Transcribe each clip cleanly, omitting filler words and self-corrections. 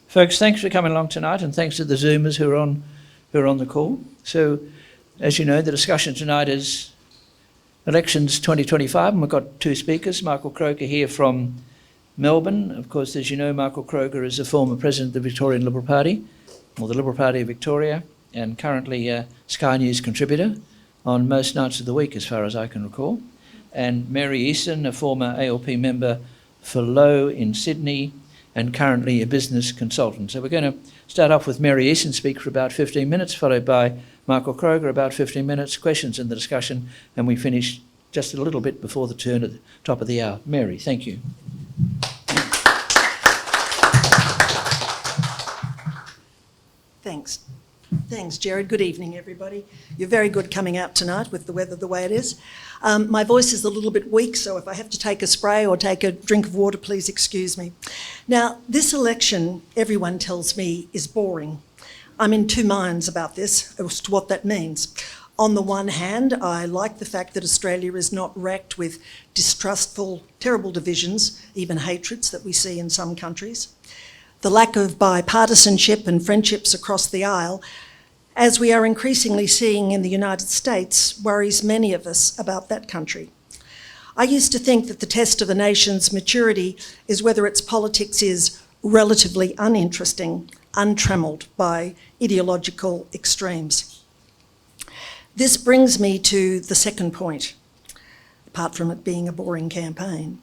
Folks, thanks for coming along tonight, and thanks to the Zoomers who are on the call. So, as you know, the discussion tonight is elections 2025, and we've got two speakers. Michael Kroger here from Melbourne. Of course, as you know, Michael Kroger is a former president of the Victorian Liberal Party, or the Liberal Party of Victoria, and currently a Sky News contributor on most nights of the week, as far as I can recall. And Mary Easson, a former ALP member for Lowe in Sydney, and currently a business consultant. So we're going to start off with Mary Easson, speak for about 15 minutes, followed by Michael Kroger, about 15 minutes, questions in the discussion, and we finish just a little bit before the turn at the top of the hour. Mary, thank you. Thanks. Thanks, Gerard. Good evening, everybody. You're very good coming out tonight with the weather the way it is. My voice is a little bit weak, so if I have to take a spray or take a drink of water, please excuse me. Now, this election, everyone tells me, is boring. I'm in two minds about this as to what that means. On the one hand, I like the fact that Australia is not racked with distrustful, terrible divisions, even hatreds that we see in some countries. The lack of bipartisanship and friendships across the aisle, as we are increasingly seeing in the United States, worries many of us about that country. I used to think that the test of a nation's maturity is whether its politics is relatively uninteresting, untrammelled by ideological extremes. This brings me to the second point, apart from it being a boring campaign.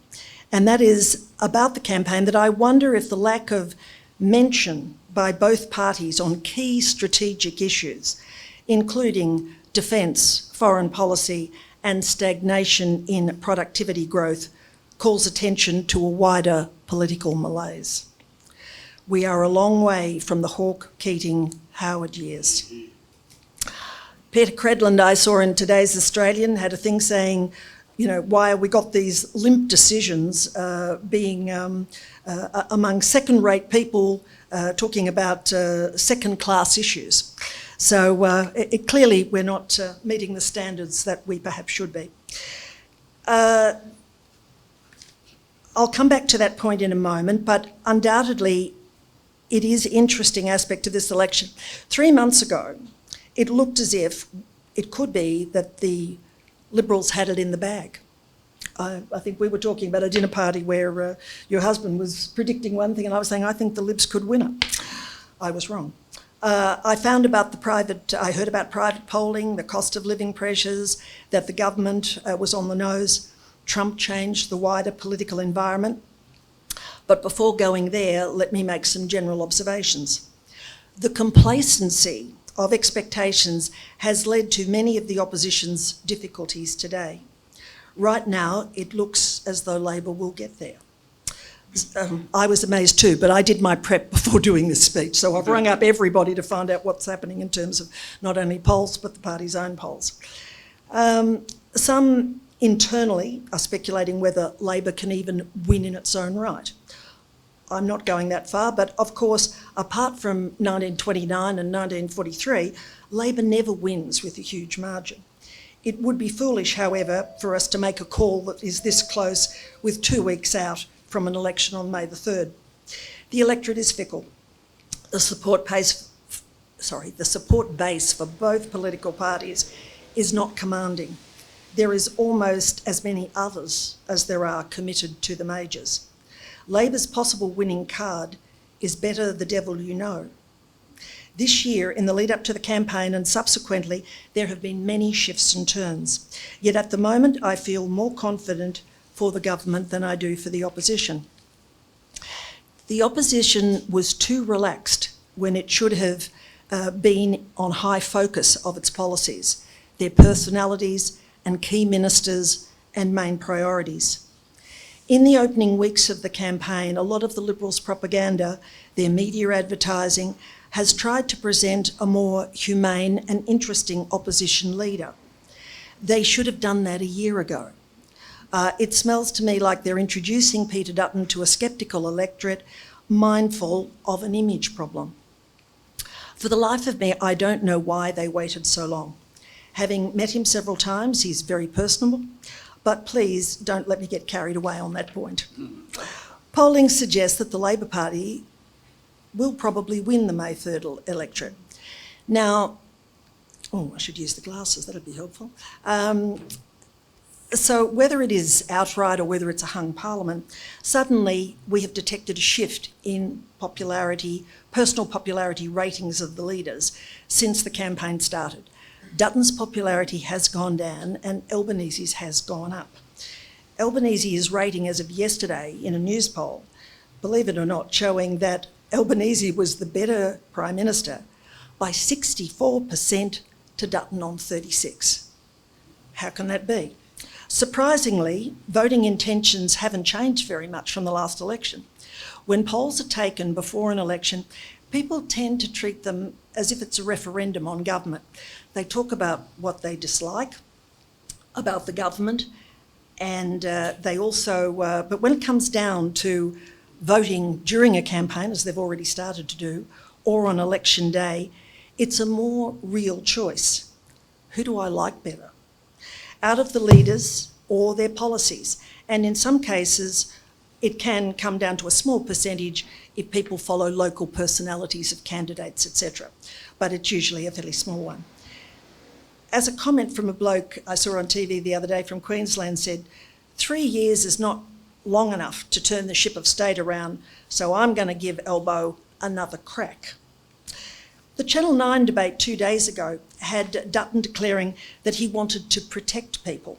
And that is about the campaign that I wonder if the lack of mention by both parties on key strategic issues, including defence, foreign policy and stagnation in productivity growth, calls attention to a wider political malaise. We are a long way from the Hawke, Keating, Howard years. Peter Credland, I saw in today's Australian, had a thing saying, you know, why have we got these limp decisions being among second-rate people talking about second-class issues. So clearly we're not meeting the standards that we perhaps should be. I'll come back to that point in a moment, but undoubtedly it is an interesting aspect of this election. 3 months ago, it looked as if it could be that the Liberals had it in the bag. I think we were talking about a dinner party where your husband was predicting one thing and I was saying, I think the Libs could win it. I was wrong. I heard about private polling, the cost of living pressures, that the government was on the nose. Trump changed the wider political environment. But before going there, let me make some general observations. The complacency of expectations has led to many of the opposition's difficulties today. Right now, it looks as though Labor will get there. I was amazed too, but I did my prep before doing this speech, so I've rung up everybody to find out what's happening in terms of not only polls, but the party's own polls. Some internally are speculating whether Labor can even win in its own right. I'm not going that far, but of course, apart from 1929 and 1943, Labor never wins with a huge margin. It would be foolish, however, for us to make a call that is this close with 2 weeks out from an election on May the 3rd. The electorate is fickle. The support base for both political parties is not commanding. There is almost as many others as there are committed to the majors. Labor's possible winning card is better the devil you know. This year, in the lead up to the campaign and subsequently, there have been many shifts and turns. Yet at the moment, I feel more confident for the government than I do for the opposition. The opposition was too relaxed when it should have been on high focus of its policies, their personalities and key ministers and main priorities. In the opening weeks of the campaign, a lot of the Liberals' propaganda, their media advertising, has tried to present a more humane and interesting opposition leader. They should have done that a year ago. It smells to me like they're introducing Peter Dutton to a sceptical electorate, mindful of an image problem. For the life of me, I don't know why they waited so long. Having met him several times, he's very personable, but please don't let me get carried away on that point. Polling suggests that the Labor Party will probably win the May 3rd electorate. Now, I should use the glasses, that'd be helpful. So whether it is outright or whether it's a hung parliament, suddenly we have detected a shift in popularity, personal popularity ratings of the leaders since the campaign started. Dutton's popularity has gone down and Albanese's has gone up. Albanese is rating as of yesterday in a news poll, believe it or not, showing that Albanese was the better Prime Minister by 64% to Dutton on 36. How can that be? Surprisingly, voting intentions haven't changed very much from the last election. When polls are taken before an election, people tend to treat them as if it's a referendum on government. They talk about what they dislike about the government, and they also, but when it comes down to voting during a campaign, as they've already started to do, or on election day, it's a more real choice. Who do I like better? Out of the leaders or their policies. And in some cases, it can come down to a small percentage if people follow local personalities of candidates, etc. But it's usually a fairly small one. As a comment from a bloke I saw on TV the other day from Queensland said, 3 years is not long enough to turn the ship of state around, so I'm going to give Albo another crack. The Channel 9 debate 2 days ago had Dutton declaring that he wanted to protect people,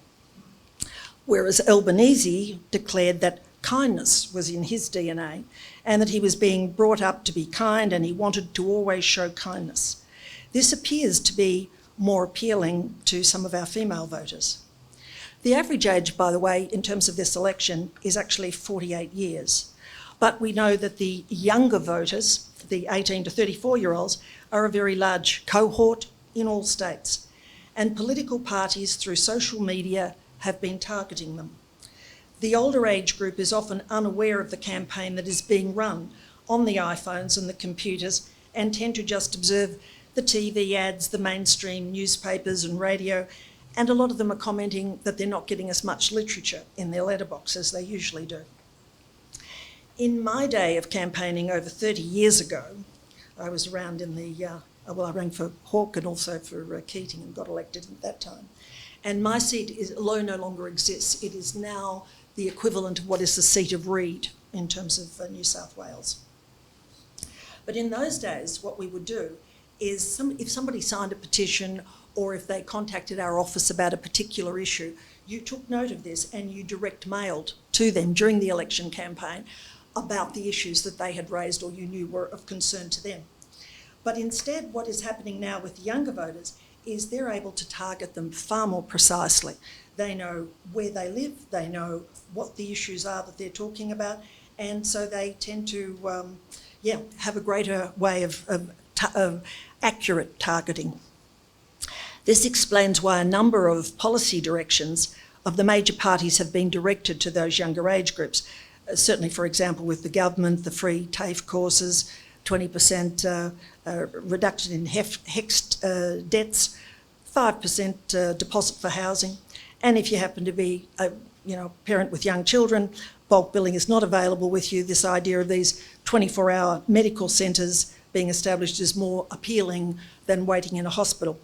whereas Albanese declared that kindness was in his DNA and that he was being brought up to be kind and he wanted to always show kindness. This appears to be more appealing to some of our female voters. The average age, by the way, in terms of this election is actually 48 years. But we know that the younger voters, the 18 to 34-year-olds, are a very large cohort in all states. And political parties through social media have been targeting them. The older age group is often unaware of the campaign that is being run on the iPhones and the computers and tend to just observe the TV ads, the mainstream newspapers and radio, and a lot of them are commenting that they're not getting as much literature in their letterbox as they usually do. In my day of campaigning over 30 years ago, I was around in the, I ran for Hawke and also for Keating and got elected at that time. And my seat no longer exists. It is now the equivalent of what is the seat of Reid in terms of New South Wales. But in those days, what we would do is if somebody signed a petition or if they contacted our office about a particular issue, you took note of this and you direct mailed to them during the election campaign about the issues that they had raised or you knew were of concern to them. But instead, what is happening now with younger voters is they're able to target them far more precisely. They know where they live, they know what the issues are that they're talking about, and so they tend to have a greater way of accurate targeting. This explains why a number of policy directions of the major parties have been directed to those younger age groups. Certainly, for example, with the government, the free TAFE courses, 20% reduction in HECS debts, 5% deposit for housing, and if you happen to be a parent with young children, bulk billing is not available with you. This idea of these 24-hour medical centres being established is more appealing than waiting in a hospital.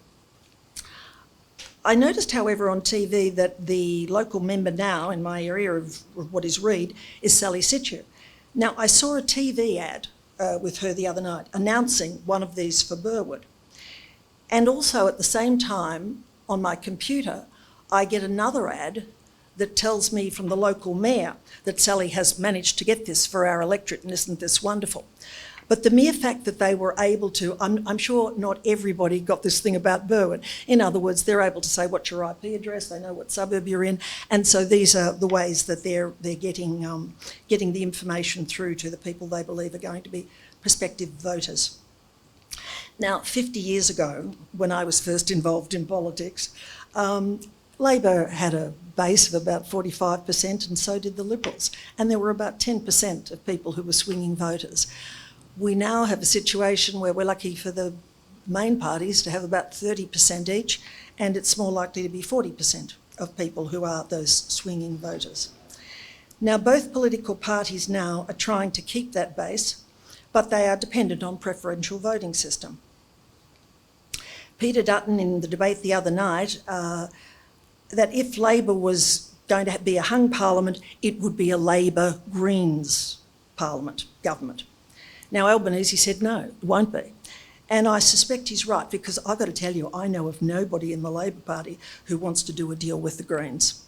I noticed, however, on TV that the local member now in my area of what is Reid is Sally Situ. Now, I saw a TV ad with her the other night announcing one of these for Burwood. And also at the same time, on my computer, I get another ad that tells me from the local mayor that Sally has managed to get this for our electorate, and isn't this wonderful? But the mere fact that they were able to, I'm sure not everybody got this thing about Burwood. In other words, they're able to say what's your IP address, they know what suburb you're in, and so these are the ways that they're getting the information through to the people they believe are going to be prospective voters. Now, 50 years ago, when I was first involved in politics, Labor had a base of about 45% and so did the Liberals, and there were about 10% of people who were swinging voters. We now have a situation where we're lucky for the main parties to have about 30% each, and it's more likely to be 40% of people who are those swinging voters. Now, both political parties now are trying to keep that base, but they are dependent on preferential voting system. Peter Dutton in the debate the other night, that if Labor was going to be a hung parliament, it would be a Labor Greens parliament, government. Now Albanese said no, it won't be. And I suspect he's right, because I've got to tell you, I know of nobody in the Labor Party who wants to do a deal with the Greens.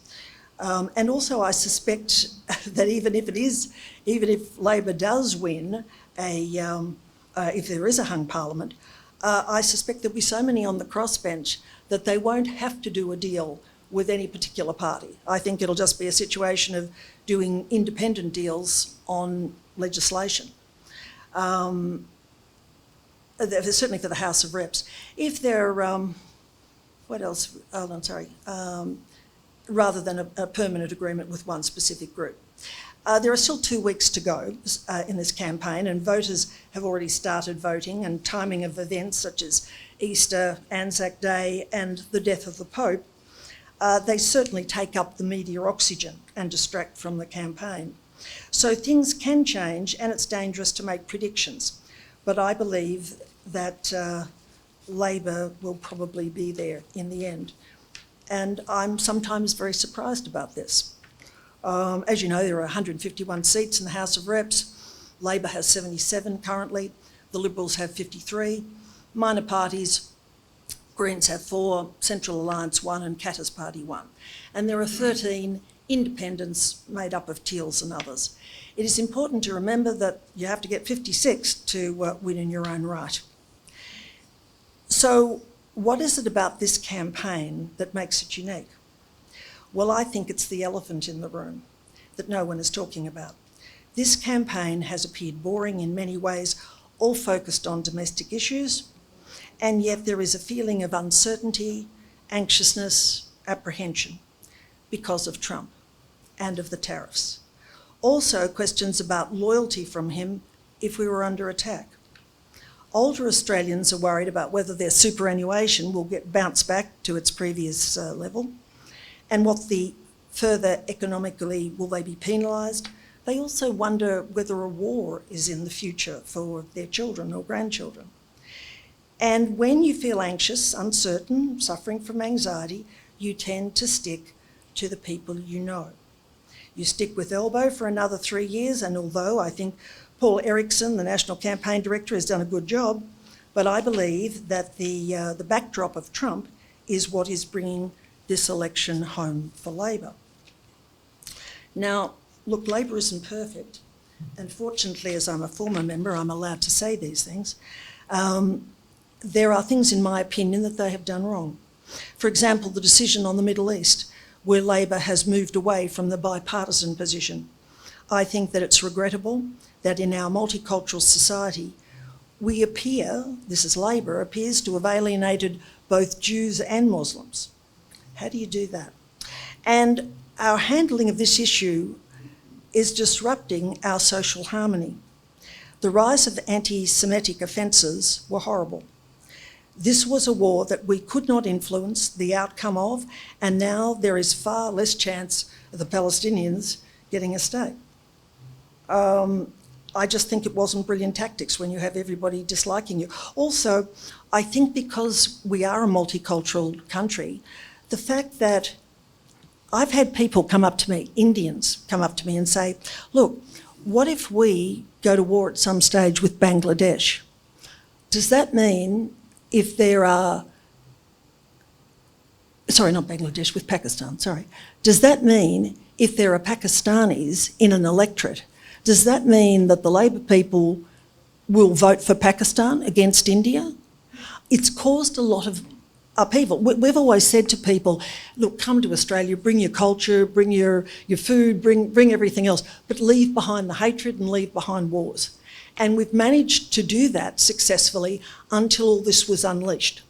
And also I suspect that even if Labor does win if there is a hung parliament, I suspect there'll be so many on the crossbench that they won't have to do a deal with any particular party. I think it'll just be a situation of doing independent deals on legislation. Certainly for the House of Reps. If they're, what else? Oh, I'm sorry. Rather than a permanent agreement with one specific group. There are still 2 weeks to go in this campaign, and voters have already started voting, and timing of events such as Easter, Anzac Day and the death of the Pope, they certainly take up the media oxygen and distract from the campaign. So things can change, and it's dangerous to make predictions. But I believe that Labor will probably be there in the end. And I'm sometimes very surprised about this. As you know, there are 151 seats in the House of Reps. Labor has 77 currently. The Liberals have 53. Minor parties, Greens have 4, Central Alliance 1 and Katter's Party 1. And there are 13 independents made up of Teals and others. It is important to remember that you have to get 56 to win in your own right. So what is it about this campaign that makes it unique? Well, I think it's the elephant in the room that no one is talking about. This campaign has appeared boring in many ways, all focused on domestic issues, and yet there is a feeling of uncertainty, anxiousness, apprehension because of Trump and of the tariffs. Also, questions about loyalty from him if we were under attack. Older Australians are worried about whether their superannuation will get bounced back to its previous level, and what the further economically will they be penalised. They also wonder whether a war is in the future for their children or grandchildren. And when you feel anxious, uncertain, suffering from anxiety, you tend to stick to the people you know. You stick with Elbow for another 3 years, and although I think Paul Erickson, the National Campaign Director, has done a good job, but I believe that the backdrop of Trump is what is bringing this election home for Labor. Now, look, Labor isn't perfect, and fortunately, as I'm a former member, I'm allowed to say these things. There are things, in my opinion, that they have done wrong. For example, the decision on the Middle East, where Labor has moved away from the bipartisan position. I think that it's regrettable that in our multicultural society, we appear, this is Labor, appears to have alienated both Jews and Muslims. How do you do that? And our handling of this issue is disrupting our social harmony. The rise of anti-Semitic offences were horrible. This was a war that we could not influence the outcome of, and now there is far less chance of the Palestinians getting a state. I just think it wasn't brilliant tactics when you have everybody disliking you. Also, I think because we are a multicultural country, the fact that I've had people come up to me, Indians come up to me and say, look, what if we go to war at some stage with Bangladesh? Does that mean if there are, sorry, not Bangladesh, with Pakistan, sorry. Does that mean if there are Pakistanis in an electorate, does that mean that the Labor people will vote for Pakistan against India? It's caused a lot of upheaval. We've always said to people, look, come to Australia, bring your culture, bring your food, bring everything else, but leave behind the hatred and leave behind wars. And we've managed to do that successfully until all this was unleashed.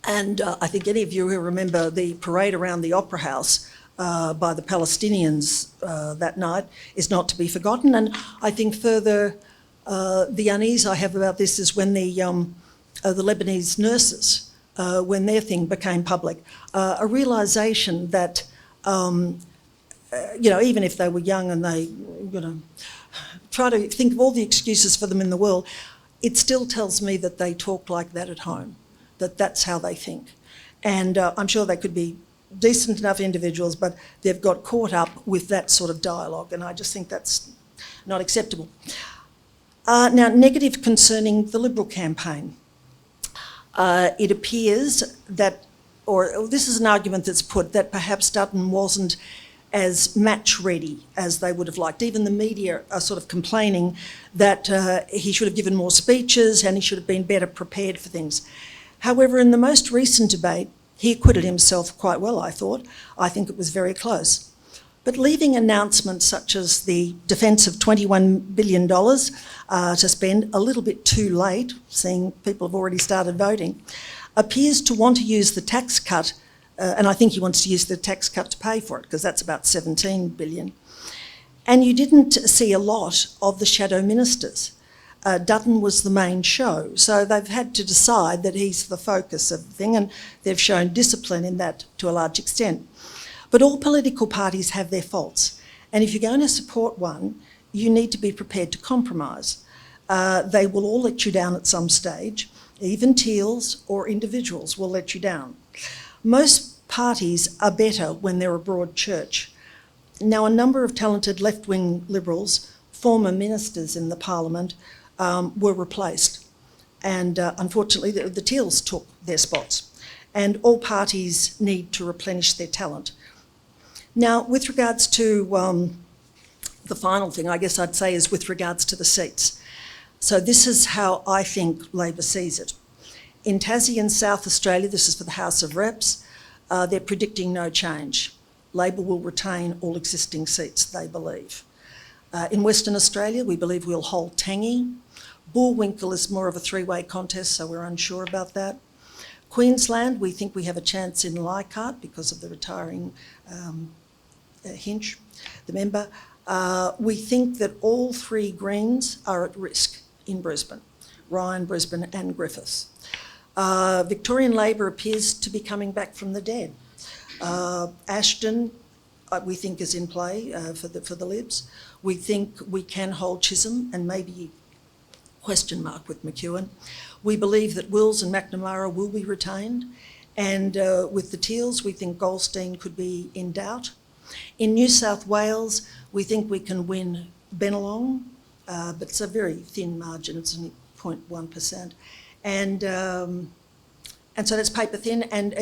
And I think any of you who remember the parade around the Opera House by the Palestinians that night is not to be forgotten. And I think further, the unease I have about this is when the Lebanese nurses, when their thing became public, a realisation that, even if they were young and they, try to think of all the excuses for them in the world, it still tells me that they talk like that at home, that that's how they think. And I'm sure they could be decent enough individuals, but they've got caught up with that sort of dialogue, and I just think that's not acceptable. Now, negative concerning the Liberal campaign. It appears that, or this is an argument that's put, that perhaps Dutton wasn't as match ready as they would have liked. Even the media are sort of complaining that he should have given more speeches and he should have been better prepared for things. However, in the most recent debate, he acquitted himself quite well, I thought. I think it was very close. But leaving announcements such as the defence of $21 billion to spend a little bit too late, seeing people have already started voting, appears to want to use the tax cut, and I think he wants to use the tax cut to pay for it, because that's about $17 billion. And you didn't see a lot of the shadow ministers. Dutton was the main show, so they've had to decide that he's the focus of the thing, and they've shown discipline in that to a large extent. But all political parties have their faults, and if you're going to support one, you need to be prepared to compromise. They will all let you down at some stage. Even Teals or individuals will let you down. Most parties are better when they're a broad church. Now, a number of talented left-wing Liberals, former ministers in the Parliament, were replaced. And unfortunately, the Teals took their spots. And all parties need to replenish their talent. Now, with regards to the final thing, I guess I'd say, is with regards to the seats. So this is how I think Labor sees it. In Tassie and South Australia, this is for the House of Reps, they're predicting no change. Labor will retain all existing seats, they believe. In Western Australia, we believe we'll hold Tangi. Bullwinkle is more of a three-way contest, so we're unsure about that. Queensland, we think we have a chance in Leichhardt because of the retiring Hinch, the member. We think that all three Greens are at risk in Brisbane, Ryan, Brisbane and Griffiths. Victorian Labor appears to be coming back from the dead. Ashton, we think, is in play for the Libs. We think we can hold Chisholm and maybe question mark with McEwen. We believe that Wills and McNamara will be retained, and with the Teals, we think Goldstein could be in doubt. In New South Wales, we think we can win Bennelong, but it's a very thin margin, it's only 0.1%. And so that's paper thin, and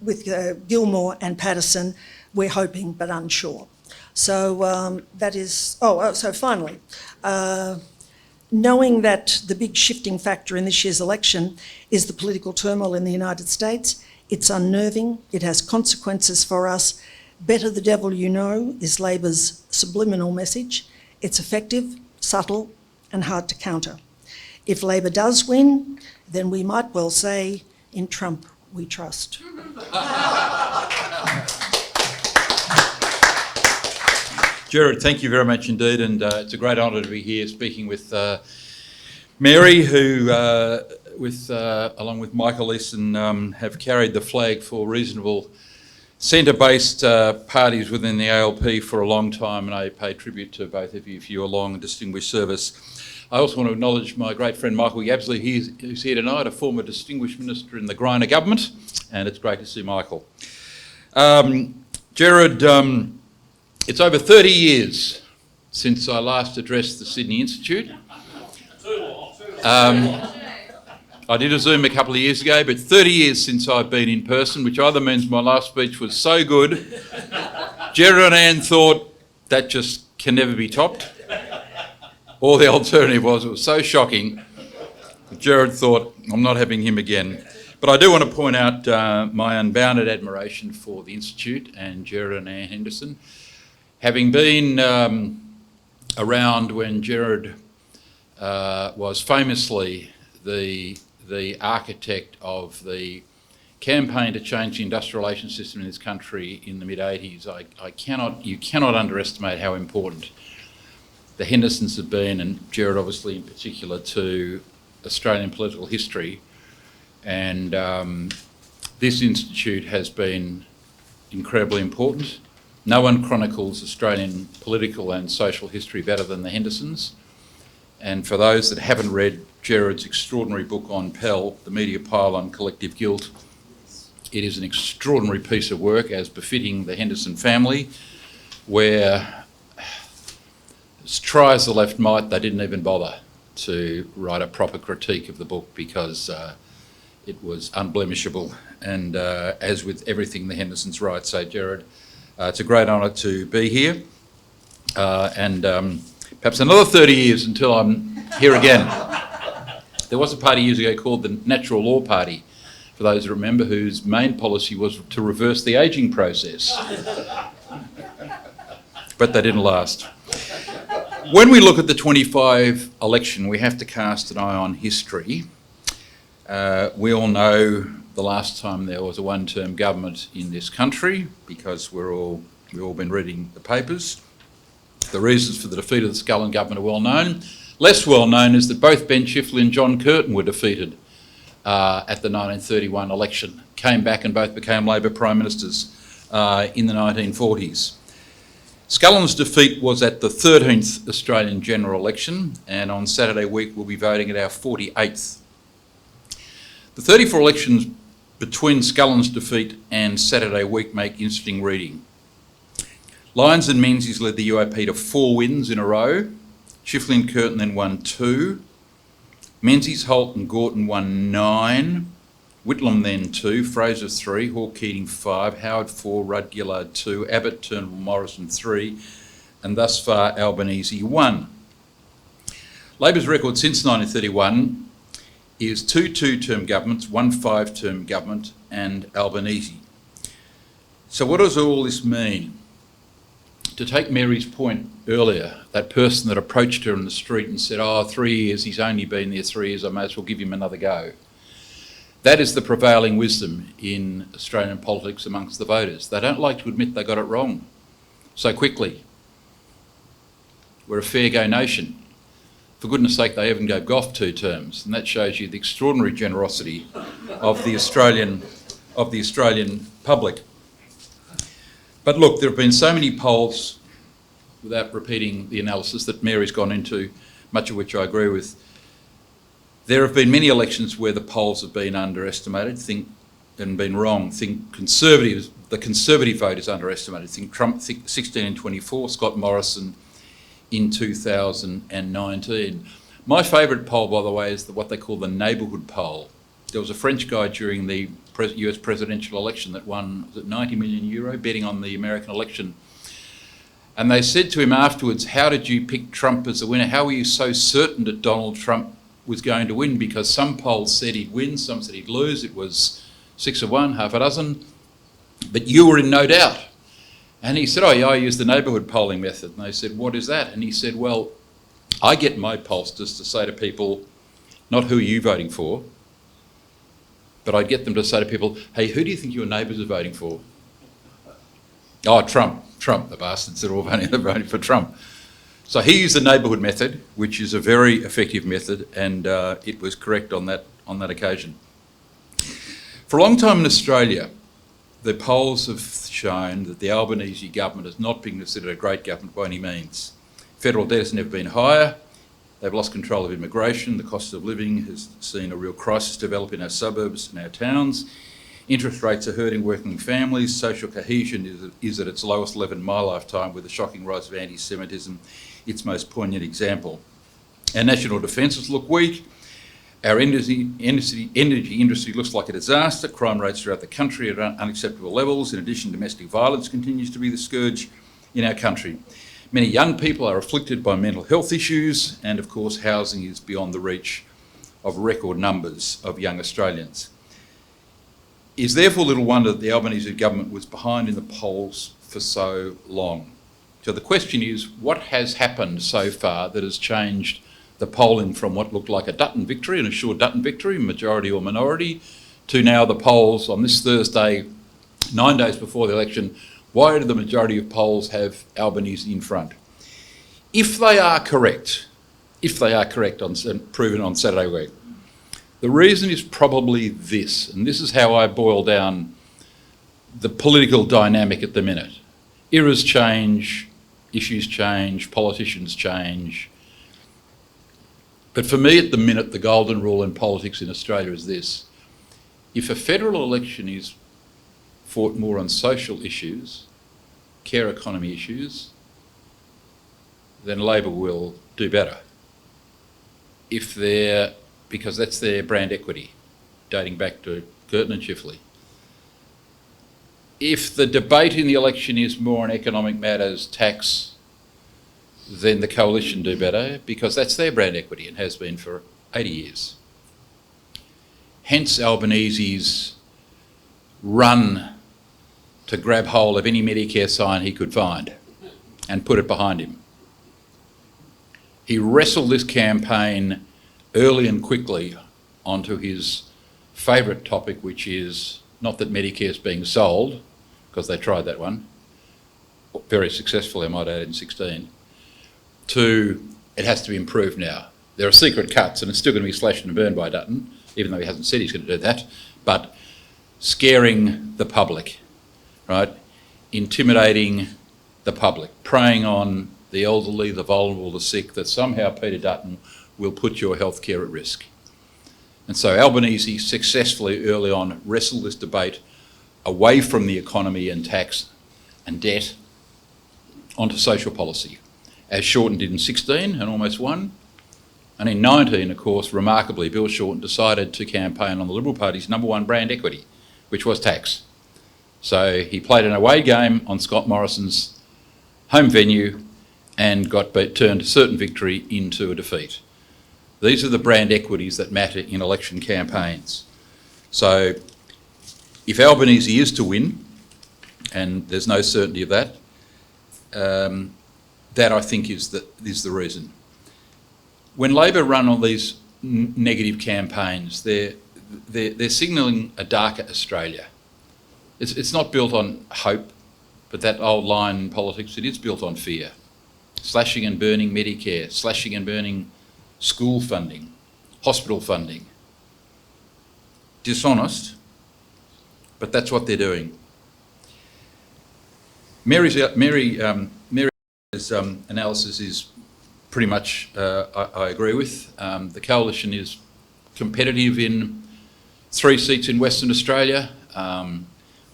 with Gilmore and Patterson, we're hoping but unsure. So that is, so finally, knowing that the big shifting factor in this year's election is the political turmoil in the United States, it's unnerving, it has consequences for us. Better the devil you know is Labor's subliminal message. It's effective, subtle and hard to counter. If Labor does win, then we might well say, in Trump we trust. Gerard, thank you very much indeed, and it's a great honour to be here speaking with Mary, who, along with Michael Easson, have carried the flag for reasonable centre-based parties within the ALP for a long time, and I pay tribute to both of you for your long and distinguished service. I also want to acknowledge my great friend Michael Yabsley, who's here tonight, a former distinguished minister in the Greiner government, and it's great to see Michael. Gerard, it's over 30 years since I last addressed the Sydney Institute. I did a Zoom a couple of years ago, but 30 years since I've been in person, which either means my last speech was so good, Gerard and Anne thought that just can never be topped, or the alternative was it was so shocking that Gerard thought, I'm not having him again. But I do want to point out my unbounded admiration for the Institute and Gerard and Anne Henderson. Having been around when Gerard was famously the architect of the campaign to change the industrial relations system in this country in the mid-80s, you cannot underestimate how important the Hendersons have been, and Gerard obviously in particular, to Australian political history. And this institute has been incredibly important. No one chronicles Australian political and social history better than the Hendersons. And for those that haven't read Gerard's extraordinary book on Pell, The Media Pile on Collective Guilt, it is an extraordinary piece of work, as befitting the Henderson family, where, as try as the left might, they didn't even bother to write a proper critique of the book because it was unblemishable. And as with everything the Hendersons write, so Gerard, it's a great honour to be here. And perhaps another 30 years until I'm here again. There was a party years ago called the Natural Law Party, for those who remember, whose main policy was to reverse the ageing process. But they didn't last. When we look at the 25 election, we have to cast an eye on history. We all know the last time there was a one-term government in this country, because we've all been reading the papers. The reasons for the defeat of the Scullin government are well known. Less well known is that both Ben Chifley and John Curtin were defeated at the 1931 election, came back and both became Labor Prime Ministers in the 1940s. Scullin's defeat was at the 13th Australian general election, and on Saturday week we'll be voting at our 48th. The 34 elections between Scullin's defeat and Saturday week make interesting reading. Lyons and Menzies led the UAP to 4 wins in a row. Chifley and Curtin then won 2. Menzies, Holt and Gorton won 9. Whitlam then 2, Fraser 3, Hawke Keating 5, Howard 4, Rudd Gillard 2, Abbott, Turnbull, Morrison 3, and thus far Albanese 1. Labor's record since 1931 is 2 two-term governments, 1 5-term government, and Albanese. So what does all this mean? To take Mary's point earlier, that person that approached her in the street and said, 3 years, he's only been there 3 years, I may as well give him another go. That is the prevailing wisdom in Australian politics amongst the voters. They don't like to admit they got it wrong so quickly. We're a fair go nation. For goodness sake, they even gave Gough 2 terms, and that shows you the extraordinary generosity of the Australian public. But look, there have been so many polls, without repeating the analysis that Mary's gone into, much of which I agree with. There have been many elections where the polls have been underestimated, and been wrong. The Conservative vote is underestimated. Think Trump 16 and 24, Scott Morrison in 2019. My favourite poll, by the way, is what they call the neighbourhood poll. There was a French guy during the US presidential election that won, was it €90 million, betting on the American election. And they said to him afterwards, how did you pick Trump as the winner? How were you so certain that Donald Trump was going to win? Because some polls said he'd win, some said he'd lose. It was 6 of one, half a dozen. But you were in no doubt. And he said, I use the neighbourhood polling method. And they said, what is that? And he said, well, I get my pollsters to say to people, not who are you voting for, but I get them to say to people, hey, who do you think your neighbours are voting for? Oh, Trump, the bastards, they're all voting for Trump. So he used the neighbourhood method, which is a very effective method, and it was correct on that occasion. For a long time in Australia, the polls have shown that the Albanese government has not been considered a great government by any means. Federal debt has never been higher. They've lost control of immigration. The cost of living has seen a real crisis develop in our suburbs and our towns. Interest rates are hurting working families. Social cohesion is at its lowest level in my lifetime, with the shocking rise of anti-Semitism its most poignant example. Our national defences look weak. Our energy industry looks like a disaster. Crime rates throughout the country are at unacceptable levels. In addition, domestic violence continues to be the scourge in our country. Many young people are afflicted by mental health issues, and of course housing is beyond the reach of record numbers of young Australians. It is therefore little wonder that the Albanese government was behind in the polls for so long. So the question is, what has happened so far that has changed the polling from what looked like a Dutton victory, an assured Dutton victory, majority or minority, to now the polls on this Thursday, 9 days before the election? Why do the majority of polls have Albanese in front? If they are correct, proven on Saturday week, the reason is probably this, and this is how I boil down the political dynamic at the minute. Eras change, issues change, politicians change. But for me at the minute, the golden rule in politics in Australia is this. If a federal election is fought more on social issues, care economy issues, then Labor will do better. Because that's their brand equity, dating back to Curtin and Chifley. If the debate in the election is more on economic matters, tax, then the coalition do better because that's their brand equity and has been for 80 years. Hence Albanese's run to grab hold of any Medicare sign he could find and put it behind him. He wrestled this campaign early and quickly onto his favourite topic, which is not that Medicare is being sold, because they tried that one, very successfully I might add in 16, to it has to be improved now. There are secret cuts and it's still going to be slashed and burned by Dutton, even though he hasn't said he's going to do that, but scaring the public, right? Intimidating the public, preying on the elderly, the vulnerable, the sick, that somehow Peter Dutton will put your healthcare at risk. And so Albanese successfully early on wrestled this debate away from the economy and tax and debt onto social policy, as Shorten did in 16 and almost won. And in 19, of course, remarkably, Bill Shorten decided to campaign on the Liberal Party's number one brand equity, which was tax. So he played an away game on Scott Morrison's home venue and got turned a certain victory into a defeat. These are the brand equities that matter in election campaigns. So if Albanese is to win, and there's no certainty of that, that I think is the reason. When Labor run on these negative campaigns, they're signalling a darker Australia. It's not built on hope, but that old line in politics, it is built on fear. Slashing and burning Medicare, slashing and burning school funding, hospital funding. Dishonest, but that's what they're doing. Mary's analysis is pretty much, I agree with. The coalition is competitive in 3 seats in Western Australia.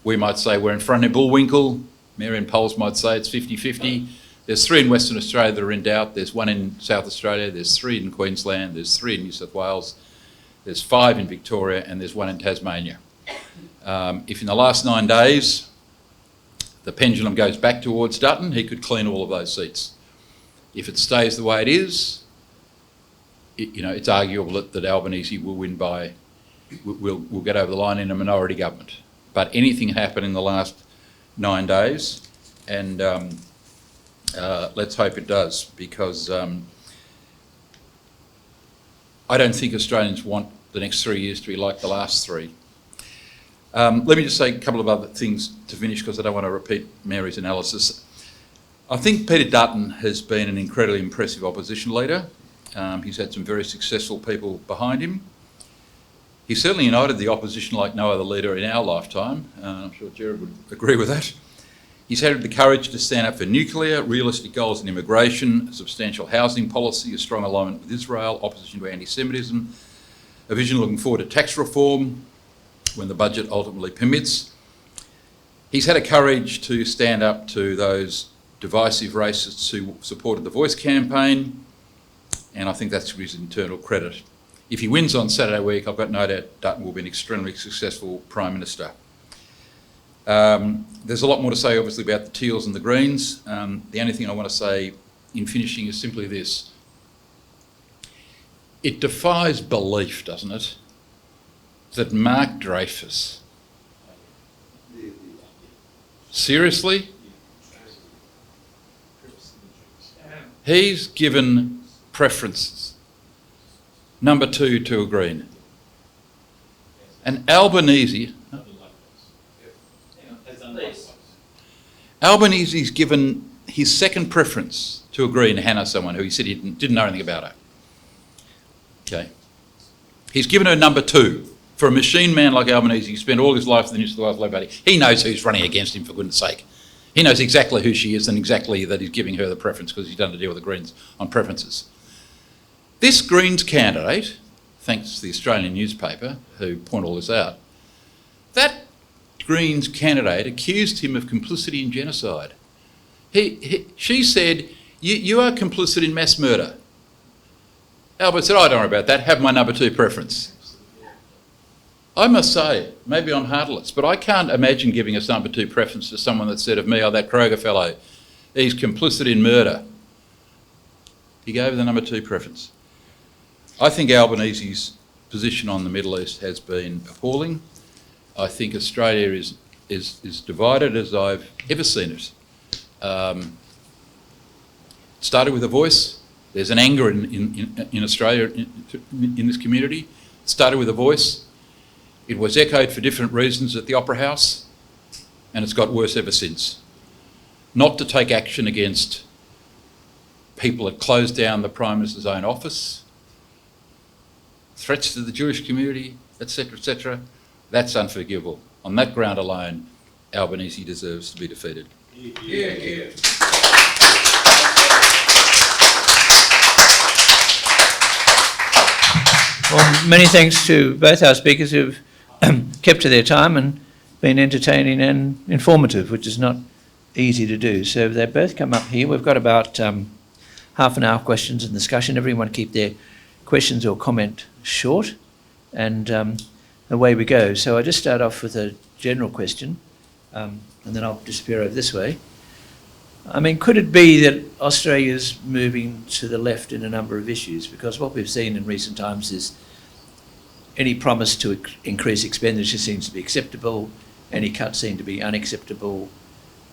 We might say we're in front of Bullwinkle. Mary and polls might say it's 50-50. There's 3 in Western Australia that are in doubt. There's 1 in South Australia. There's 3 in Queensland. There's 3 in New South Wales. There's 5 in Victoria, and there's 1 in Tasmania. If in the last 9 days the pendulum goes back towards Dutton, he could clean all of those seats. If it stays the way it is, it's arguable that Albanese will win will get over the line in a minority government. But anything happened in the last 9 days, and let's hope it does, because I don't think Australians want the next 3 years to be like the last 3. Let me just say a couple of other things to finish, because I don't want to repeat Mary's analysis. I think Peter Dutton has been an incredibly impressive opposition leader. He's had some very successful people behind him. He certainly united the opposition like no other leader in our lifetime. I'm sure Gerard would agree with that. He's had the courage to stand up for nuclear, realistic goals in immigration, a substantial housing policy, a strong alignment with Israel, opposition to anti-Semitism, a vision looking forward to tax reform when the budget ultimately permits. He's had a courage to stand up to those divisive racists who supported the Voice campaign, and I think that's to his internal credit. If he wins on Saturday week, I've got no doubt Dutton will be an extremely successful Prime Minister. There's a lot more to say, obviously, about the Teals and the Greens. The only thing I want to say in finishing is simply this. It defies belief, doesn't it, that Mark Dreyfus, seriously, he's given preferences, number 2 to a Green. And Albanese's given his second preference to a Green, Hannah, someone who he said he didn't know anything about her. Okay. He's given her number 2. For a machine man like Albanese, he spent all his life in the New South Wales Labor Party. He knows who's running against him, for goodness sake. He knows exactly who she is and exactly that he's giving her the preference, because he's done a deal with the Greens on preferences. This Greens candidate, thanks to the Australian newspaper who point all this out, that Greens candidate accused him of complicity in genocide. She said, you are complicit in mass murder. Albert said, I don't worry about that, have my number 2 preference. I must say, maybe I'm heartless, but I can't imagine giving a number 2 preference to someone that said of me, oh, that Kroger fellow, he's complicit in murder. He gave the number 2 preference. I think Albanese's position on the Middle East has been appalling. I think Australia is divided as I've ever seen it. Started with a voice. There's an anger in Australia, in this community. It started with a voice. It was echoed for different reasons at the Opera House, and it's got worse ever since. Not to take action against people that closed down the Prime Minister's own office, threats to the Jewish community, etc., that's unforgivable. On that ground alone, Albanese deserves to be defeated. Yeah. Well, many thanks to both our speakers who've kept to their time and been entertaining and informative, which is not easy to do. So they both come up here. We've got about half an hour questions and discussion. Everyone keep their questions or comment short, and away we go. So I just start off with a general question, and then I'll disappear over this way. I mean, could it be that Australia's moving to the left in a number of issues? Because what we've seen in recent times is any promise to increase expenditure seems to be acceptable, any cuts seem to be unacceptable.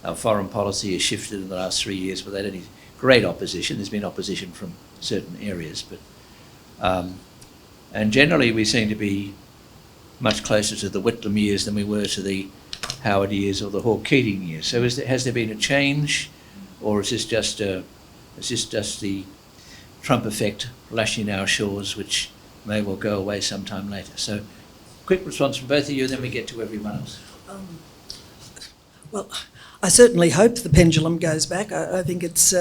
Our foreign policy has shifted in the last 3 years without any great opposition. There's been opposition from certain areas, but and generally we seem to be much closer to the Whitlam years than we were to the Howard years or the Hawke-Keating years. So has there been a change, or is this just the Trump effect lashing our shores, which may well go away sometime later? So, quick response from both of you, and then we get to everyone else. Well, I certainly hope the pendulum goes back. I think it's.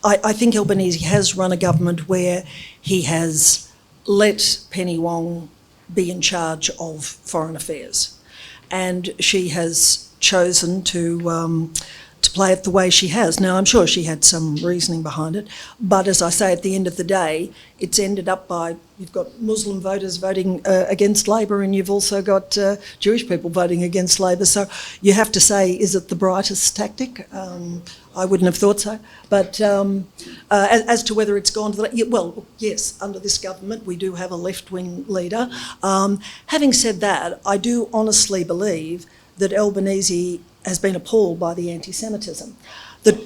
I think Albanese has run a government where he has let Penny Wong be in charge of foreign affairs, and she has chosen to play it the way she has. Now, I'm sure she had some reasoning behind it, but as I say, at the end of the day, it's ended up by, you've got Muslim voters voting against Labor, and you've also got Jewish people voting against Labor. So you have to say, is it the brightest tactic? I wouldn't have thought so. But as to whether it's gone to the... Well, yes, under this government, we do have a left-wing leader. Having said that, I do honestly believe that Albanese has been appalled by the anti-Semitism.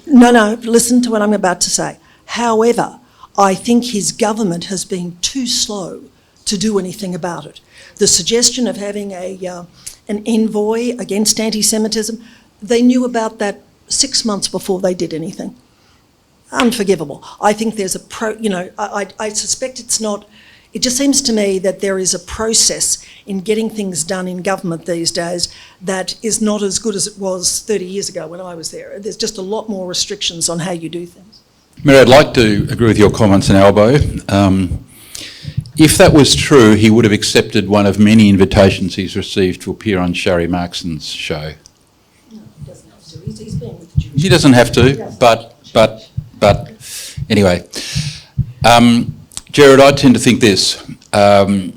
No, listen to what I'm about to say. However, I think his government has been too slow to do anything about it. The suggestion of having an envoy against anti-Semitism, they knew about that 6 months before they did anything. Unforgivable. I think there's I suspect it's not... It just seems to me that there is a process in getting things done in government these days that is not as good as it was 30 years ago when I was there. There's just a lot more restrictions on how you do things. Mary, I'd like to agree with your comments, and Albo. If that was true, he would have accepted one of many invitations he's received to appear on Sharry Markson's show. No, he doesn't have to. He's been with the Jews. He doesn't have to, but anyway. Gerard, I tend to think this. Over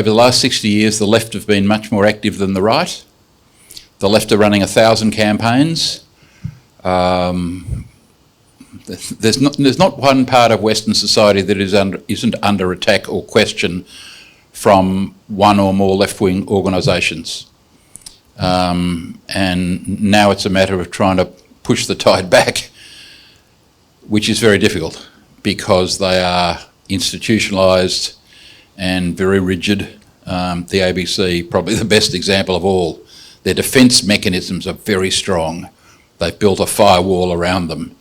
the last 60 years, the left have been much more active than the right. The left are running 1,000 campaigns. There's not one part of Western society that isn't under attack or question from one or more left-wing organisations. And now it's a matter of trying to push the tide back, which is very difficult because they are institutionalised and very rigid. The ABC, probably the best example of all. Their defence mechanisms are very strong. They've built a firewall around them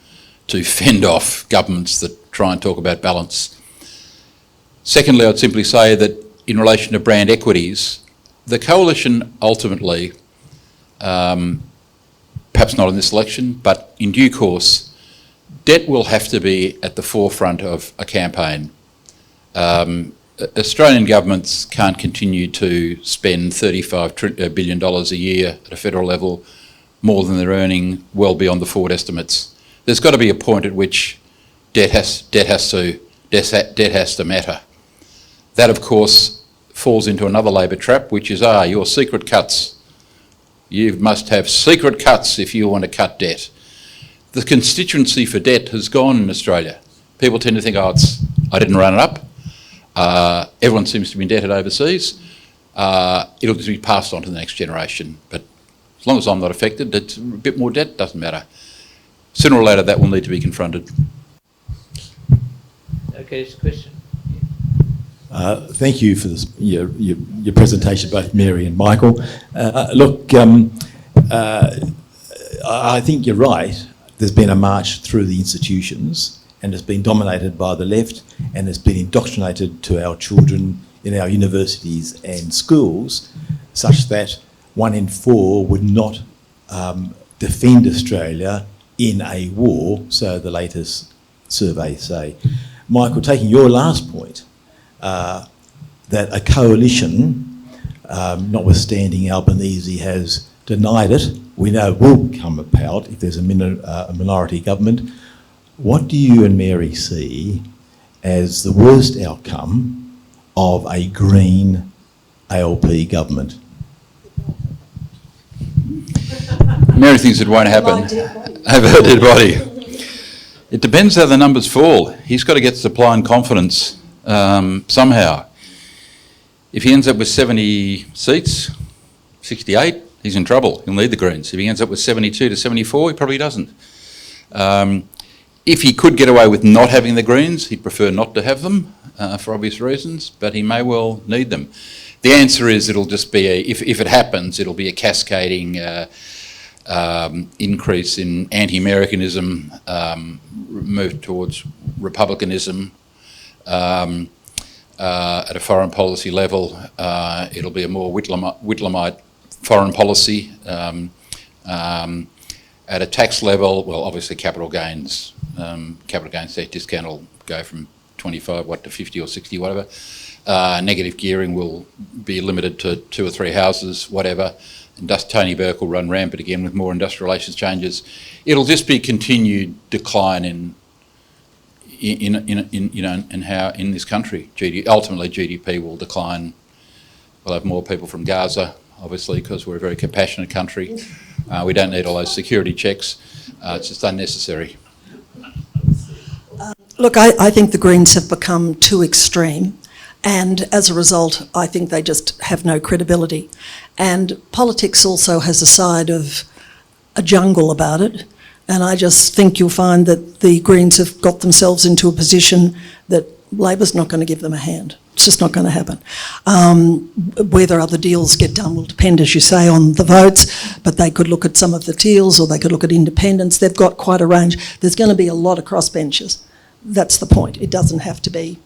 to fend off governments that try and talk about balance. Secondly, I'd simply say that in relation to brand equities, the coalition ultimately, perhaps not in this election, but in due course, debt will have to be at the forefront of a campaign. Australian governments can't continue to spend $35 billion a year at a federal level, more than they're earning, well beyond the forward estimates. There's got to be a point at which debt has to matter. That, of course, falls into another Labor trap, which is, your secret cuts. You must have secret cuts if you want to cut debt. The constituency for debt has gone in Australia. People tend to think, I didn't run it up. Everyone seems to be indebted overseas. It'll just be passed on to the next generation. But as long as I'm not affected, it's a bit more debt, doesn't matter. Sooner or later, that will need to be confronted. Okay, it's a question. Thank you for this, your presentation, both Mary and Michael. I think you're right. There's been a march through the institutions, and it's been dominated by the left, and it's been indoctrinated to our children in our universities and schools, such that 1 in 4 would not defend Australia in a war, so the latest surveys say. Michael, taking your last point, that a coalition, notwithstanding Albanese has denied it, we know will come about if there's a minority government. What do you and Mary see as the worst outcome of a Green ALP government? Mary thinks it won't happen. Over her dead body. It depends how the numbers fall. He's got to get supply and confidence somehow. If he ends up with 70 seats, 68, he's in trouble. He'll need the Greens. If he ends up with 72 to 74, he probably doesn't. If he could get away with not having the Greens, he'd prefer not to have them for obvious reasons, but he may well need them. The answer is it'll just be, if it happens, it'll be a cascading increase in anti-Americanism, move towards republicanism. At a foreign policy level, it'll be a more Whitlamite foreign policy. At a tax level, well, obviously capital gains tax discount will go from 25 to 50 or 60, whatever. Negative gearing will be limited to 2 or 3 houses, whatever. Tony Burke will run rampant again with more industrial relations changes. It'll just be continued decline in how in this country ultimately GDP will decline. We'll have more people from Gaza, obviously, because we're a very compassionate country. We don't need all those security checks. It's just unnecessary. Look, I think the Greens have become too extreme, and as a result, I think they just have no credibility. And politics also has a side of a jungle about it, and I just think you'll find that the Greens have got themselves into a position that Labor's not going to give them a hand. It's just not going to happen. Whether other deals get done will depend, as you say, on the votes, but they could look at some of the deals, or they could look at independents. They've got quite a range. There's going to be a lot of crossbenchers. That's the point. It doesn't have to be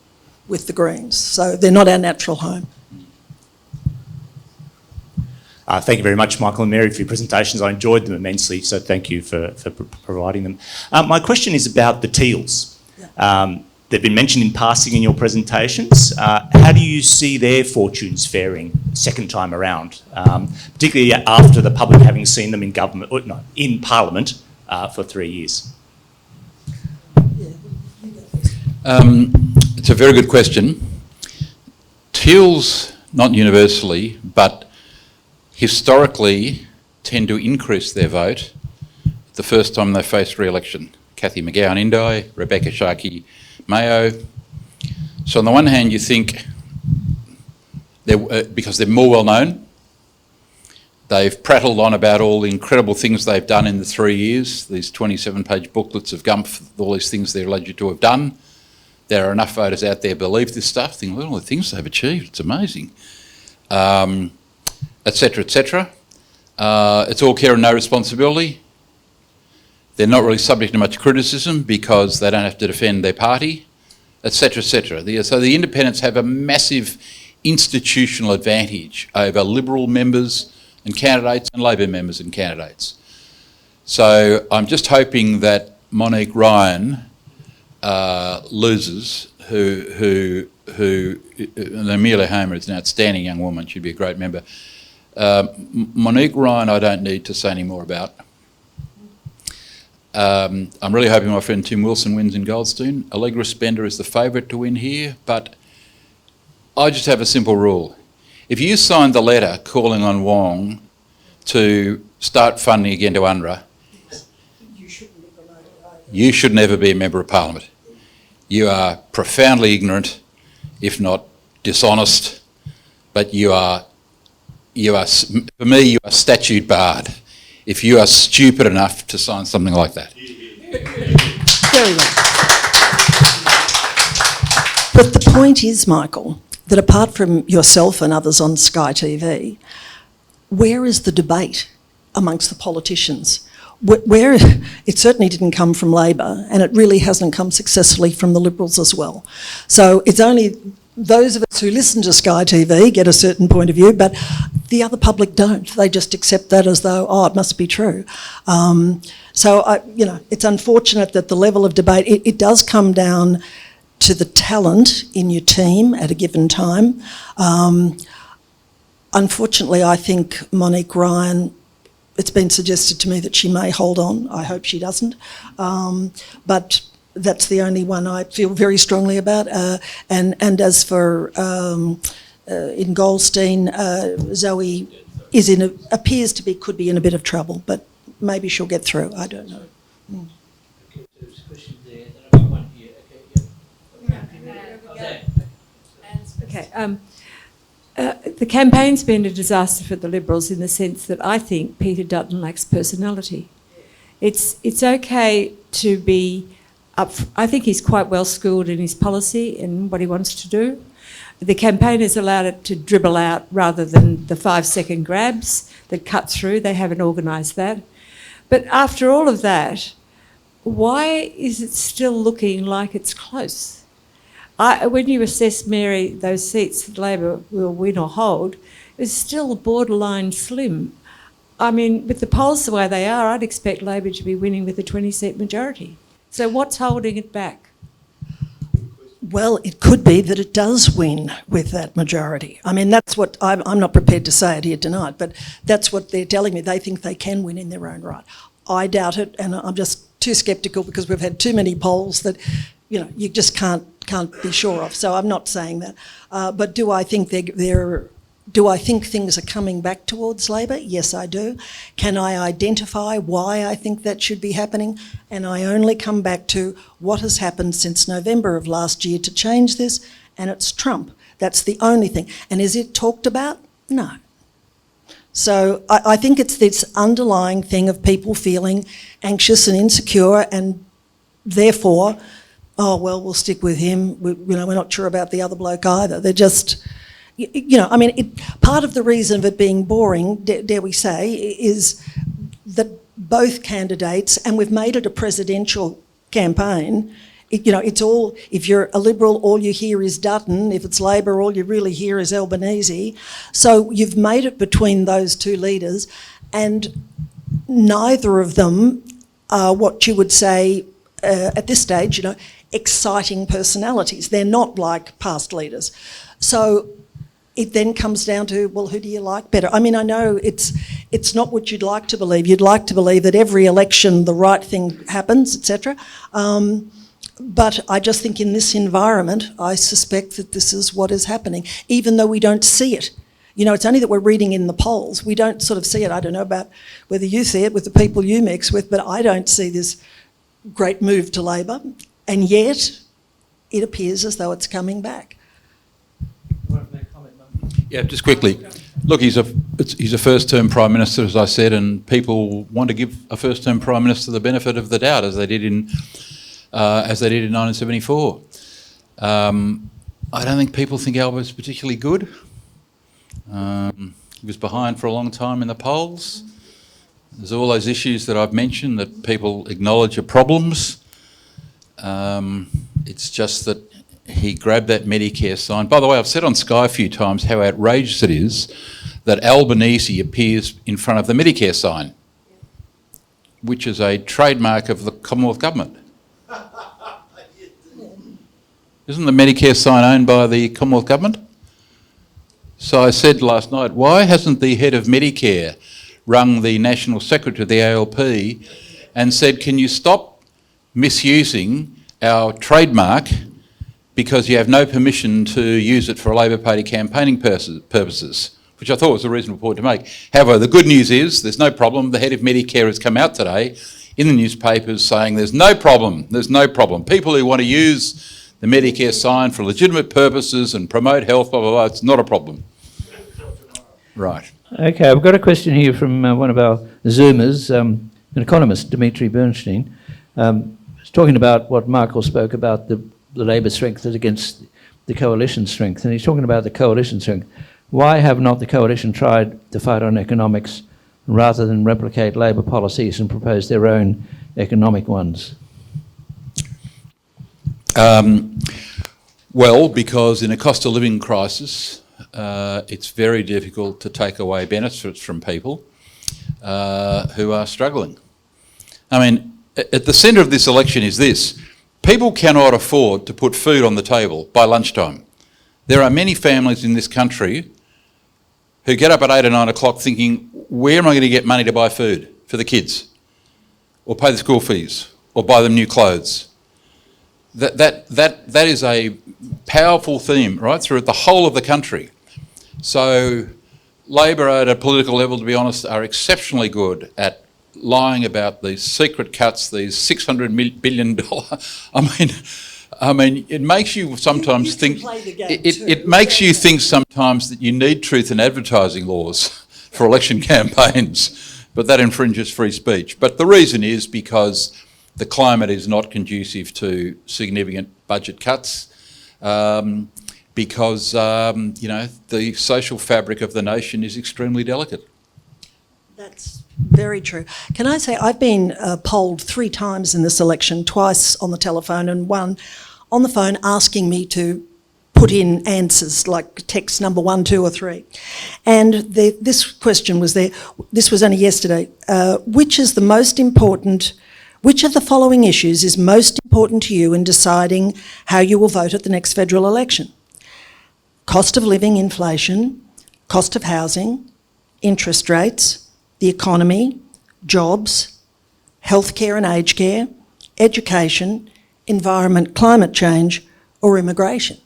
with the Greens. So they're not our natural home. Thank you very much, Michael and Mary, for your presentations. I enjoyed them immensely, so thank you for providing them. My question is about the teals. Yeah. They've been mentioned in passing in your presentations. How do you see their fortunes faring second time around, particularly after the public having seen them in government, or no, in Parliament for 3 years? It's a very good question. Teals, not universally, but historically tend to increase their vote the first time they face re-election. Cathy McGowan-Indi, Rebecca Sharkey-Mayo. So on the one hand, you think, because they're more well known, they've prattled on about all the incredible things they've done in the 3 years, these 27-page booklets of Gumph, all these things they're alleged to have done. There are enough voters out there who believe this stuff, think, look at all the things they've achieved, it's amazing. Etc., etc. It's all care and no responsibility. They're not really subject to much criticism because they don't have to defend their party, etc., etc. So the independents have a massive institutional advantage over Liberal members and candidates and Labor members and candidates. So I'm just hoping that Monique Ryan loses, who and Amelia Homer is an outstanding young woman. She'd be a great member. Monique Ryan, I don't need to say any more about. I'm really hoping my friend Tim Wilson wins in Goldstein. Allegra Spender is the favourite to win here, but I just have a simple rule. If you signed the letter calling on Wong to start funding again to UNRWA, you should never be a Member of Parliament. You are profoundly ignorant, if not dishonest, but you are, for me, you are statute barred if you are stupid enough to sign something like that. Very well. But the point is, Michael, that apart from yourself and others on Sky TV, where is the debate amongst the politicians? Where it certainly didn't come from Labor, and it really hasn't come successfully from the Liberals as well. So it's only those of us who listen to Sky TV get a certain point of view, but the other public don't. They just accept that as though, oh, it must be true. It's unfortunate that the level of debate, it does come down to the talent in your team at a given time. Unfortunately, I think Monique Ryan, it's been suggested to me that she may hold on. I hope she doesn't. But that's the only one I feel very strongly about. And as for in Goldstein, Zoe could be in a bit of trouble, but maybe she'll get through. I don't know. Okay, so there's a question there, then I've got one here. The campaign's been a disaster for the Liberals in the sense that I think Peter Dutton lacks personality. It's okay to be up. I think he's quite well schooled in his policy and what he wants to do. The campaign has allowed it to dribble out rather than the 5-second grabs that cut through. They haven't organised that. But after all of that, why is it still looking like it's close? When you assess, Mary, those seats that Labor will win or hold, it's still borderline slim. I mean, with the polls the way they are, I'd expect Labor to be winning with a 20-seat majority. So what's holding it back? Well, it could be that it does win with that majority. I mean, that's what I'm not prepared to say it here tonight, but that's what they're telling me. They think they can win in their own right. I doubt it, and I'm just too sceptical because we've had too many polls that, you just can't be sure of. So I'm not saying that. But do I think do I think things are coming back towards Labor? Yes, I do. Can I identify why I think that should be happening? And I only come back to what has happened since November of last year to change this, and it's Trump. That's the only thing. And is it talked about? No. So I think it's this underlying thing of people feeling anxious and insecure, and therefore, oh, well, we'll stick with him. We're not sure about the other bloke either. They're just... part of the reason of it being boring, dare we say, is that both candidates, and we've made it a presidential campaign, it's all, if you're a Liberal, all you hear is Dutton. If it's Labor, all you really hear is Albanese. So you've made it between those two leaders, and neither of them are what you would say, at this stage, exciting personalities. They're not like past leaders. So it then comes down to, well, who do you like better? I mean, I know it's not what you'd like to believe. You'd like to believe that every election the right thing happens, etc. But I just think in this environment, I suspect that this is what is happening, even though we don't see it. It's only that we're reading in the polls. We don't sort of see it. I don't know about whether you see it with the people you mix with, but I don't see this great move to Labor, and yet it appears as though it's coming back. Yeah, just quickly. Look, he's a first-term Prime Minister, as I said, and people want to give a first-term Prime Minister the benefit of the doubt, as they did in 1974. I don't think people think Albert was particularly good. He was behind for a long time in the polls. There's all those issues that I've mentioned that people acknowledge are problems. It's just that he grabbed that Medicare sign. By the way, I've said on Sky a few times how outrageous it is that Albanese appears in front of the Medicare sign. which is a trademark of the Commonwealth Government. Isn't the Medicare sign owned by the Commonwealth Government? So I said last night, why hasn't the head of Medicare rung the National Secretary of the ALP and said, can you stop misusing our trademark because you have no permission to use it for Labor Party campaigning purposes, which I thought was a reasonable point to make. However, the good news is there's no problem. The head of Medicare has come out today in the newspapers saying there's no problem. People who want to use the Medicare sign for legitimate purposes and promote health, blah, blah, blah, it's not a problem. Right. Okay, I've got a question here from one of our Zoomers, an economist, Dimitri Bernstein. He's talking about what Michael spoke about, the Labor strength against the coalition strength, and he's talking about the coalition strength. Why have not the coalition tried to fight on economics rather than replicate Labor policies and propose their own economic ones? Well, because in a cost of living crisis, it's very difficult to take away benefits from people who are struggling. I mean, at the centre of this election is this. People cannot afford to put food on the table by lunchtime. There are many families in this country who get up at 8 or 9 o'clock thinking, where am I going to get money to buy food for the kids? Or pay the school fees? Or buy them new clothes? That is a powerful theme right through the whole of the country. So Labor at a political level, to be honest, are exceptionally good at lying about these secret cuts, these $600 billion. I mean, it makes you sometimes think. It makes you think sometimes that you need truth in advertising laws for election campaigns, but that infringes free speech. But the reason is because the climate is not conducive to significant budget cuts, because the social fabric of the nation is extremely delicate. That's very true. Can I say I've been polled 3 times in this election, twice on the telephone and one on the phone asking me to put in answers like text number 1, 2 or 3. And this question was there, this was only yesterday, which of the following issues is most important to you in deciding how you will vote at the next federal election? Cost of living, inflation, cost of housing, interest rates, the economy, jobs, healthcare and aged care, education, environment, climate change, or immigration.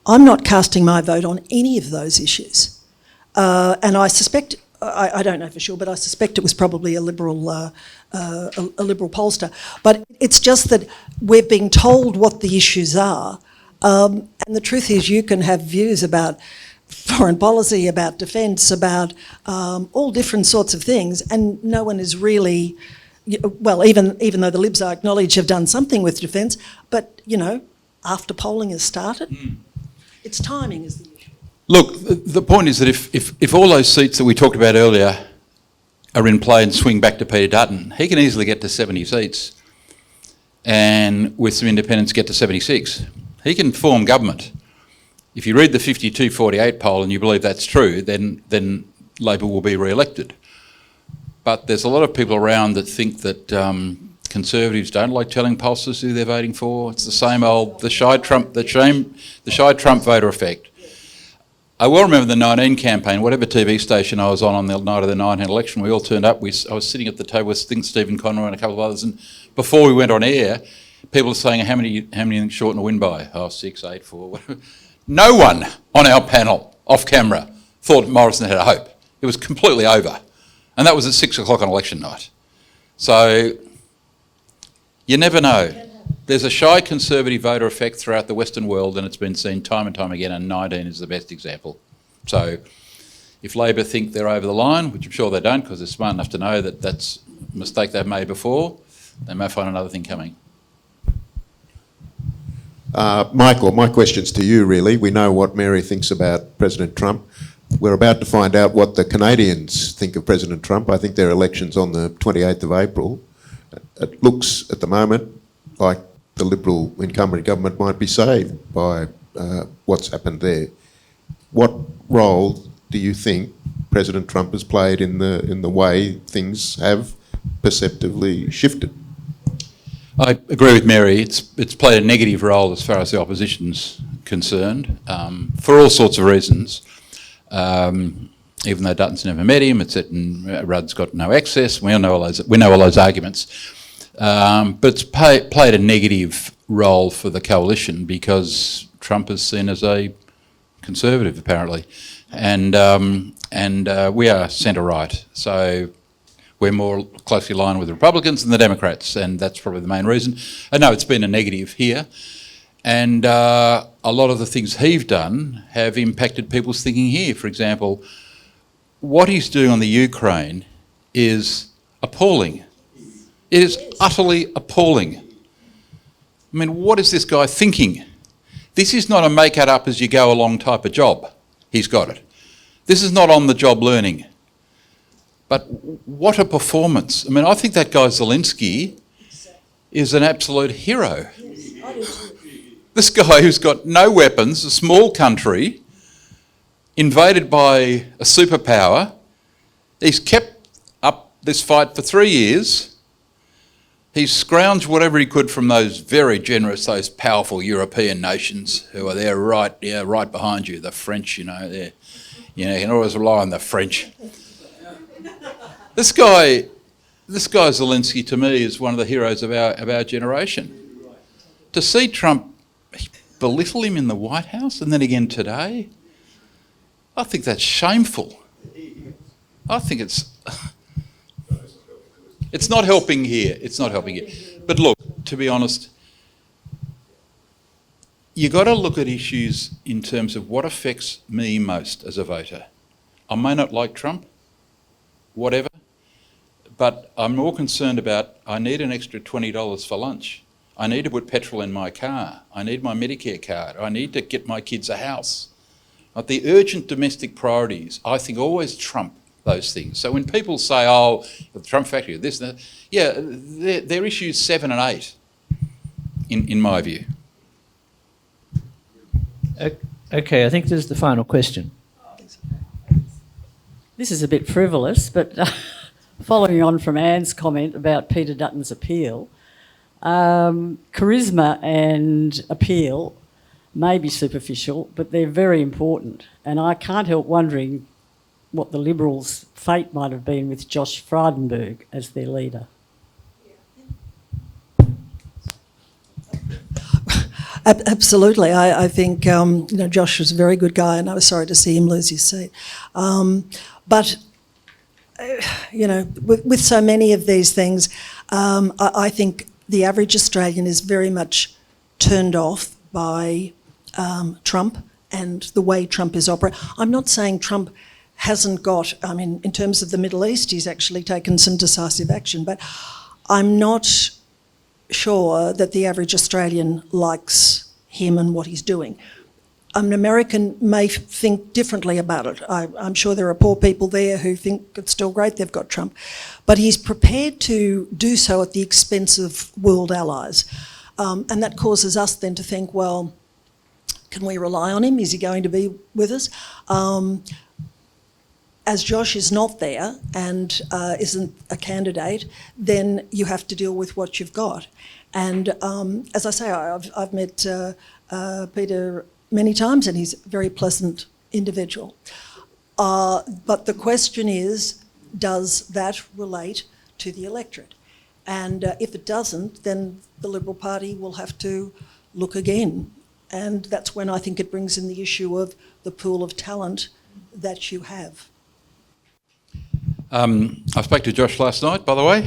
I'm not casting my vote on any of those issues. And I suspect, I don't know for sure, but I suspect it was probably a Liberal pollster. But it's just that we're being told what the issues are. And the truth is you can have views about foreign policy, about defence, about all different sorts of things, and no one is really, well, even though the Libs, I acknowledge, have done something with defence, but, after polling has started, it's timing is the issue. Look, the point is that if all those seats that we talked about earlier are in play and swing back to Peter Dutton, he can easily get to 70 seats and with some independents get to 76. He can form government. If you read the 52-48 poll and you believe that's true, then Labor will be re-elected. But there's a lot of people around that think that Conservatives don't like telling pollsters who they're voting for. It's the same old, the shy Trump voter effect. I well remember the 19 campaign, whatever TV station I was on the night of the 19 election, we all turned up. I was sitting at the table with Stephen Conroy and a couple of others, and before we went on air, people were saying, how many short and win by? 6, 8, 4, whatever. No one on our panel, off camera, thought Morrison had a hope. It was completely over. And that was at 6 o'clock on election night. So you never know. There's a shy Conservative voter effect throughout the Western world, and it's been seen time and time again, and 19 is the best example. So if Labor think they're over the line, which I'm sure they don't because they're smart enough to know that that's a mistake they've made before, they may find another thing coming. Michael, my question's to you, really. We know what Mary thinks about President Trump. We're about to find out what the Canadians think of President Trump. I think their election's on the 28th of April. It looks, at the moment, like the Liberal incumbent government might be saved by what's happened there. What role do you think President Trump has played in the way things have perceptively shifted. I agree with Mary. It's played a negative role as far as the opposition's concerned, for all sorts of reasons. Even though Dutton's never met him, Rudd's got no access. We know all those arguments. But it's played a negative role for the coalition because Trump is seen as a conservative, apparently, and we are centre-right. So we're more closely aligned with the Republicans than the Democrats, and that's probably the main reason. I know it's been a negative here, and a lot of the things he's done have impacted people's thinking here. For example, what he's doing on the Ukraine is appalling. It is utterly appalling. I mean, what is this guy thinking? This is not a make it up as you go along type of job. He's got it. This is not on the job learning. But what a performance. I mean, I think that guy Zelensky is an absolute hero. This guy who's got no weapons, a small country, invaded by a superpower, he's kept up this fight for 3 years. He's scrounged whatever he could from those very generous, those powerful European nations who are there right behind you, the French, you can always rely on the French. This guy Zelensky, to me, is one of the heroes of our generation. To see Trump belittle him in the White House and then again today, I think that's shameful. I think it's not helping here. It's not helping here. But look, to be honest, you got to look at issues in terms of what affects me most as a voter. I may not like Trump, whatever, but I'm more concerned about I need an extra $20 for lunch. I need to put petrol in my car. I need my Medicare card. I need to get my kids a house. Like the urgent domestic priorities, I think, always trump those things. So when people say, oh, the Trump factory, this and that, yeah, they're issues 7 and 8, in my view. Okay, I think this is the final question. This is a bit frivolous, but following on from Anne's comment about Peter Dutton's appeal, charisma and appeal may be superficial, but they're very important. And I can't help wondering what the Liberals' fate might have been with Josh Frydenberg as their leader. Absolutely. I think Josh was a very good guy, and I was sorry to see him lose his seat. But with so many of these things, I think the average Australian is very much turned off by Trump and the way Trump is operating. I'm not saying Trump hasn't got, in terms of the Middle East, he's actually taken some decisive action, but I'm not sure that the average Australian likes him and what he's doing. An American may think differently about it. I'm sure there are poor people there who think it's still great they've got Trump. But he's prepared to do so at the expense of world allies. And that causes us then to think, well, can we rely on him? Is he going to be with us? As Josh is not there and isn't a candidate, then you have to deal with what you've got. And as I say, I've met Peter many times, and he's a very pleasant individual. But the question is, does that relate to the electorate? And if it doesn't, then the Liberal Party will have to look again. And that's when I think it brings in the issue of the pool of talent that you have. I spoke to Josh last night, by the way.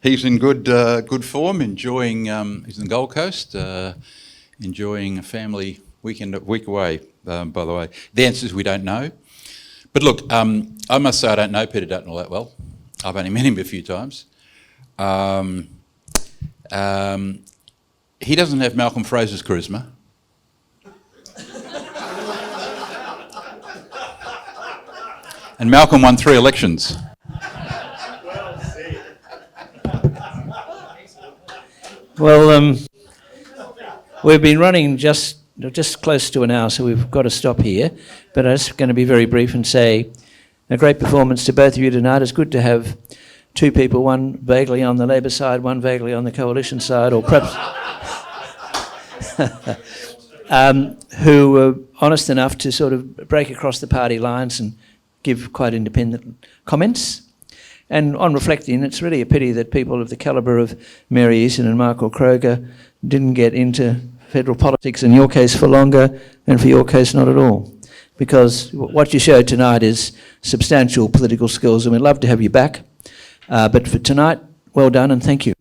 He's in good form, enjoying. He's in the Gold Coast, enjoying a family week away. By the way, the answer is we don't know. But look, I must say I don't know Peter Dutton all that well. I've only met him a few times. He doesn't have Malcolm Fraser's charisma. And Malcolm won 3 elections. Well, we've been running just close to an hour, so we've got to stop here. But I'm just going to be very brief and say a great performance to both of you tonight. It's good to have two people, one vaguely on the Labor side, one vaguely on the Coalition side, or perhaps who were honest enough to sort of break across the party lines and give quite independent comments. And on reflecting, it's really a pity that people of the calibre of Mary Easson and Michael Kroger didn't get into federal politics, in your case for longer, and for your case not at all. Because what you showed tonight is substantial political skills, and we'd love to have you back. But for tonight, well done and thank you.